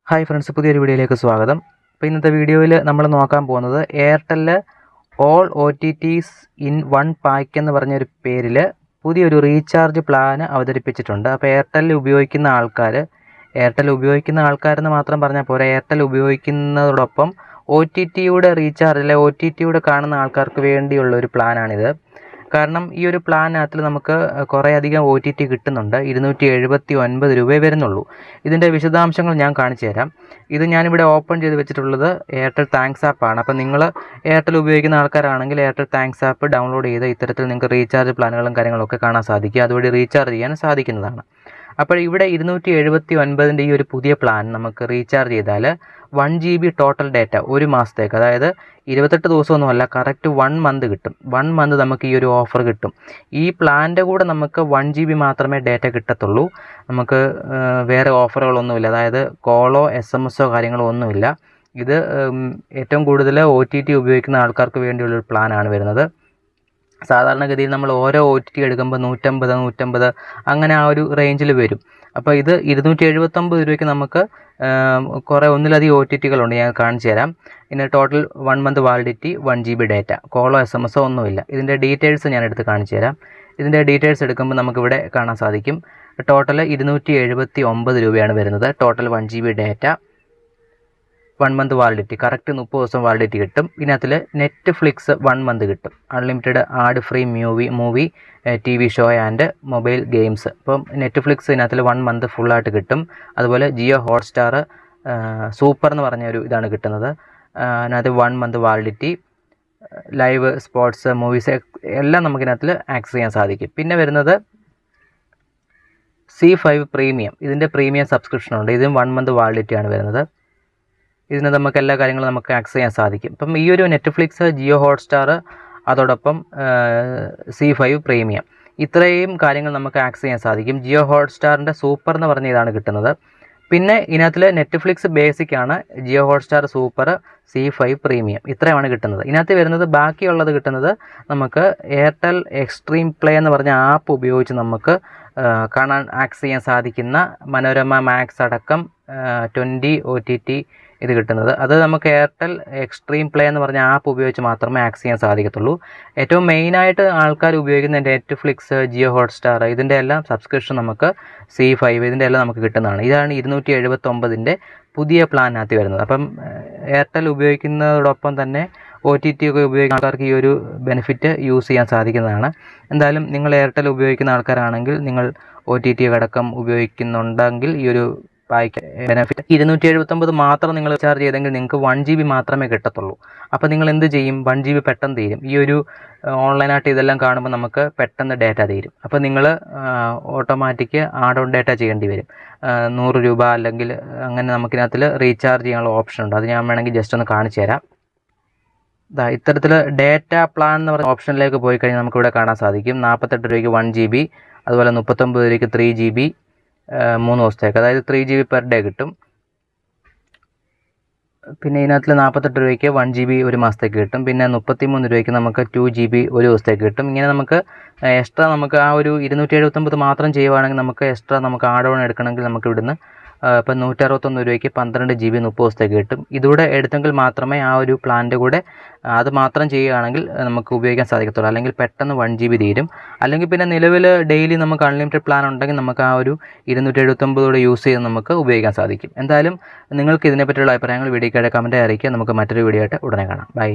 Hi friends, പുതിയൊരു വീഡിയോയിലേക്ക് സ്വാഗതം. അപ്പോൾ ഇന്നത്തെ വീഡിയോയിൽ നമ്മൾ നോക്കാൻ പോകുന്നത് Airtel all OTTs in one pack എന്ന് പറഞ്ഞൊരു പേരിൽ പുതിയൊരു റീചാർജ് പ്ലാൻ അവതരിപ്പിച്ചിട്ടുണ്ട്. അപ്പോൾ എയർടെൽ ഉപയോഗിക്കുന്ന ആൾക്കാരെന്ന് മാത്രം പറഞ്ഞാൽ പോരാ, എയർടെൽ ഉപയോഗിക്കുന്നതോടൊപ്പം OTTയുടെ റീചാർജ് അല്ലെ OTTയുടെ കാണുന്ന ആൾക്കാർക്ക് വേണ്ടിയുള്ള ഒരു പ്ലാനാണിത്. കാരണം ഈ ഒരു പ്ലാനകത്തിൽ നമുക്ക് കുറേ അധികം OTT കിട്ടുന്നുണ്ട്. 279 രൂപയെ വരുന്നുള്ളൂ. ഇതിൻ്റെ വിശദാംശങ്ങൾ ഞാൻ കാണിച്ചു തരാം. ഇത് ഞാനിവിടെ ഓപ്പൺ ചെയ്ത് വെച്ചിട്ടുള്ളത് എയർടെൽ താങ്ക്സ് ആപ്പാണ്. അപ്പോൾ നിങ്ങൾ എയർടെൽ ഉപയോഗിക്കുന്ന ആൾക്കാരാണെങ്കിൽ എയർടെൽ താങ്ക്സ് ആപ്പ് ഡൗൺലോഡ് ചെയ്ത് ഇത്തരത്തിൽ നിങ്ങൾക്ക് റീചാർജ് പ്ലാനുകളും കാര്യങ്ങളൊക്കെ കാണാൻ സാധിക്കും. അതുവഴി റീചാർജ് ചെയ്യാൻ സാധിക്കുന്നതാണ്. അപ്പോൾ ഇവിടെ 279ൻ്റെ ഈ ഒരു പുതിയ പ്ലാൻ നമുക്ക് റീചാർജ് ചെയ്താൽ 1 GB ടോട്ടൽ ഡാറ്റ ഒരു മാസത്തേക്ക്, അതായത് 28 ദിവസമൊന്നുമല്ല, കറക്റ്റ് 1 മന്ത് കിട്ടും. 1 മന്ത് നമുക്ക് ഈ ഒരു ഓഫർ കിട്ടും. ഈ പ്ലാൻ്റെ കൂടെ നമുക്ക് 1 GB മാത്രമേ ഡാറ്റ കിട്ടത്തുള്ളൂ. നമുക്ക് വേറെ ഓഫറുകളൊന്നുമില്ല, അതായത് കോളോ SMS കാര്യങ്ങളോ ഒന്നുമില്ല. ഇത് ഏറ്റവും കൂടുതൽ OTT ഉപയോഗിക്കുന്ന ആൾക്കാർക്ക് വേണ്ടിയുള്ളൊരു പ്ലാനാണ് വരുന്നത്. സാധാരണഗതിയിൽ നമ്മൾ ഓരോ OTT എടുക്കുമ്പോൾ 150 അങ്ങനെ ആ ഒരു റേഞ്ചിൽ വരും. അപ്പോൾ ഇത് 279 രൂപയ്ക്ക് നമുക്ക് ഒന്നിലധികം OTTകളുണ്ട്. ഞാൻ കാണിച്ചു തരാം. ഇതിൻ്റെ total 1 month validity, 1 GB data, കോളോ SMS ഒന്നുമില്ല. ഇതിൻ്റെ ഡീറ്റെയിൽസ് ഞാൻ എടുത്ത് കാണിച്ചു തരാം. ഇതിൻ്റെ ഡീറ്റെയിൽസ് എടുക്കുമ്പോൾ നമുക്കിവിടെ കാണാൻ സാധിക്കും. ടോട്ടൽ 279 രൂപയാണ് വരുന്നത്. Total 1 GB data, 1 month validity, correct 30 ദിവസം വാലിഡിറ്റി കിട്ടും. ഇതിനകത്തിൽ നെറ്റ്ഫ്ലിക്സ് 1 മന്ത് കിട്ടും. Unlimited ad free movie TV show and mobile games. ഇപ്പം നെറ്റ്ഫ്ലിക്സ് ഇതിനകത്തിൽ 1 മന്ത് ഫുള്ളായിട്ട് കിട്ടും. അതുപോലെ ജിയോ ഹോട്ട്സ്റ്റാർ സൂപ്പർ എന്ന് പറഞ്ഞൊരു ഇതാണ് കിട്ടുന്നത്. അതിനകത്ത് 1 month validity, live sports movies എല്ലാം നമുക്കിതിനകത്തിൽ ആക്സസ് ചെയ്യാൻ സാധിക്കും. പിന്നെ വരുന്നത് C5 പ്രീമിയം. ഇതിൻ്റെ പ്രീമിയം സബ്സ്ക്രിപ്ഷനുണ്ട്. ഇതും 1 മന്ത് വാലിഡിറ്റിയാണ് വരുന്നത്. ഇതിന് നമുക്ക് എല്ലാ കാര്യങ്ങളും നമുക്ക് ആക്സസ് ചെയ്യാൻ സാധിക്കും. ഇപ്പം ഈ ഒരു നെറ്റ്ഫ്ലിക്സ്, ജിയോ ഹോട്ട്സ്റ്റാർ, അതോടൊപ്പം C5 പ്രീമിയം, ഇത്രയും കാര്യങ്ങൾ നമുക്ക് ആക്സസ് ചെയ്യാൻ സാധിക്കും. ജിയോ ഹോട്ട്സ്റ്റാറിൻ്റെ സൂപ്പർ എന്ന് പറഞ്ഞ ഇതാണ് കിട്ടുന്നത്. പിന്നെ ഇതിനകത്തിൽ നെറ്റ്ഫ്ലിക്സ് ബേസിക് ആണ്, Jio Hotstar super, C5 premium, ഇത്രയുമാണ് കിട്ടുന്നത്. ഇതിനകത്ത് വരുന്നത് ബാക്കിയുള്ളത് കിട്ടുന്നത് നമുക്ക് എയർടെൽ എക്സ്ട്രീം പ്ലേ എന്ന് പറഞ്ഞ ആപ്പ് ഉപയോഗിച്ച് നമുക്ക് കാണാൻ ആക്സസ് ചെയ്യാൻ സാധിക്കുന്ന മനോരമ മാക്സ് അടക്കം 20 OTT ഇത് കിട്ടുന്നത്. അത് നമുക്ക് എയർടെൽ എക്സ്ട്രീം പ്ലേ എന്ന് പറഞ്ഞ ആപ്പ് ഉപയോഗിച്ച് മാത്രമേ ആക്സസ് ചെയ്യാൻ സാധിക്കത്തുള്ളൂ. ഏറ്റവും മെയിനായിട്ട് ആൾക്കാർ ഉപയോഗിക്കുന്ന നെറ്റ്ഫ്ലിക്സ്, ജിയോ ഹോട്ട്സ്റ്റാർ, ഇതിൻ്റെ എല്ലാം സബ്സ്ക്രിപ്ഷൻ നമുക്ക് C5 ഇതിൻ്റെ എല്ലാം നമുക്ക് കിട്ടുന്നതാണ്. ഇതാണ് 279ൻ്റെ പുതിയ പ്ലാനകത്ത് വരുന്നത്. അപ്പം എയർടെൽ ഉപയോഗിക്കുന്നതോടൊപ്പം തന്നെ OTT ഒക്കെ ഉപയോഗിക്കുന്ന ആൾക്കാർക്ക് ഈ ഒരു ബെനിഫിറ്റ് യൂസ് ചെയ്യാൻ സാധിക്കുന്നതാണ്. എന്തായാലും നിങ്ങൾ എയർടെൽ ഉപയോഗിക്കുന്ന ആൾക്കാരാണെങ്കിൽ, നിങ്ങൾ OTT അടക്കം ഉപയോഗിക്കുന്നുണ്ടെങ്കിൽ ഈ ഒരു പായ്ക്ക് ബെനിഫിറ്റ് 279 മാത്രം നിങ്ങൾ ചാർജ് ചെയ്തെങ്കിൽ നിങ്ങൾക്ക് 1 GB മാത്രമേ കിട്ടത്തുള്ളൂ. അപ്പോൾ നിങ്ങൾ എന്ത് ചെയ്യും? 1 GB പെട്ടെന്ന് തീരും. ഈ ഒരു ഓൺലൈനായിട്ട് ഇതെല്ലാം കാണുമ്പോൾ നമുക്ക് പെട്ടെന്ന് ഡാറ്റ തീരും. അപ്പോൾ നിങ്ങൾ ഓട്ടോമാറ്റിക് ആഡ് ഓൺ ഡാറ്റ ചെയ്യേണ്ടി വരും. 100 രൂപ അല്ലെങ്കിൽ അങ്ങനെ നമുക്കിനകത്തിൽ റീചാർജ് ചെയ്യാനുള്ള ഓപ്ഷൻ ഉണ്ട്. അത് ഞാൻ വേണമെങ്കിൽ ജസ്റ്റ് ഒന്ന് കാണിച്ചു തരാം. ഇത്തരത്തിൽ ഡാറ്റ പ്ലാൻ എന്ന് പറഞ്ഞ ഓപ്ഷനിലേക്ക് പോയി കഴിഞ്ഞാൽ നമുക്കിവിടെ കാണാൻ സാധിക്കും. 48 രൂപയ്ക്ക് 1 GB, അതുപോലെ 39 രൂപയ്ക്ക് 3 GB 3 ദിവസത്തേക്ക്, അതായത് 3 GB പെർ ഡേ കിട്ടും. പിന്നെ ഇതിനകത്തിൽ 48 രൂപയ്ക്ക് 1 GB ഒരു മാസത്തേക്ക് കിട്ടും. പിന്നെ 33 രൂപയ്ക്ക് നമുക്ക് 2 GB ഒരു ദിവസത്തേക്ക് കിട്ടും. ഇങ്ങനെ നമുക്ക് എക്സ്ട്രാ നമുക്ക് ആ ഒരു 279 മാത്രം ചെയ്യുവാണെങ്കിൽ നമുക്ക് എക്സ്ട്രാ നമുക്ക് ആഡ് ഓൺ എടുക്കണമെങ്കിൽ നമുക്ക് ഇവിടുന്ന് ഇപ്പം 161 രൂപയ്ക്ക് 12 GB 30 ദിവസത്തേക്ക് കിട്ടും. ഇതൂടെ എടുത്തെങ്കിൽ മാത്രമേ ആ ഒരു പ്ലാൻ്റെ കൂടെ അത് മാത്രം ചെയ്യുകയാണെങ്കിൽ നമുക്ക് ഉപയോഗിക്കാൻ സാധിക്കത്തുള്ളൂ. അല്ലെങ്കിൽ പെട്ടെന്ന് 1 GB തീരും. അല്ലെങ്കിൽ പിന്നെ നിലവിൽ ഡെയിലി നമുക്ക് അൺലിമിറ്റഡ് പ്ലാൻ ഉണ്ടെങ്കിൽ നമുക്ക് ആ ഒരു 279 യൂസ് ചെയ്ത് നമുക്ക് ഉപയോഗിക്കാൻ സാധിക്കും. എന്തായാലും നിങ്ങൾക്ക് ഇതിനെപ്പറ്റിയുള്ള അഭിപ്രായങ്ങൾ വീഡിയോയ്ക്കിടെ കമൻറ്റായി അറിയിക്കുക. നമുക്ക് മറ്റൊരു വീഡിയോ ആയിട്ട് ഉടനെ കാണാം. ബൈ.